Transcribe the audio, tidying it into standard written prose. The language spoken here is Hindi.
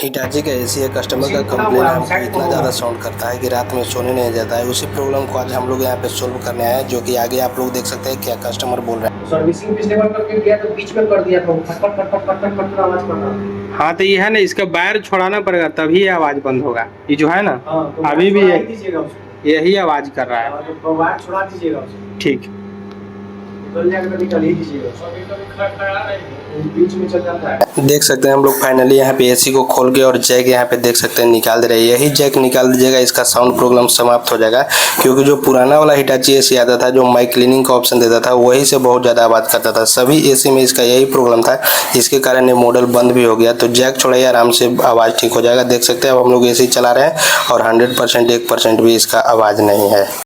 हिटाची का एसी है, कस्टमर का कंप्लेन है इतना ज़्यादा साउंड करता है कि रात में सोने नहीं जाता है। उसी प्रॉब्लम को आज हम लोग यहाँ पे सोल्व करने आए हैं, जो कि आगे आप लोग देख सकते हैं क्या कस्टमर बोल रहे हैं। सर्विसिंग पिछले बार करके गया तो बीच में कर दिया था, फटफट फटफट फटफट फटफट आवाज कर रहा था। हाँ तो ये है ना, इसका वायर छोड़ाना पड़ेगा तभी ये आवाज बंद होगा। ये जो है ना अभी भी यही आवाज कर रहा है। तो वायर छोड़ा दीजिएगा उसे, ठीक निकल जाएगा, निकल ही दीजिएगा, बीच में चल जाता है। देख सकते हैं हम लोग फाइनली यहाँ पे एसी को खोल के और जैक यहाँ पे देख सकते हैं निकाल दे रहे हैं। यही जैक निकाल दीजिएगा, इसका साउंड प्रॉब्लम समाप्त हो जाएगा। क्योंकि जो पुराना वाला हिटाची एसी आता था, जो माइक क्लीनिंग का ऑप्शन देता था, वही से बहुत ज़्यादा आवाज़ करता था। सभी एसी में इसका यही प्रॉब्लम था, इसके कारण ये मॉडल बंद भी हो गया। तो जैक छोड़ाइए, आराम से आवाज़ ठीक हो जाएगा। देख सकते हैं अब हम लोग एसी चला रहे हैं और 100% 1% भी इसका आवाज़ नहीं है।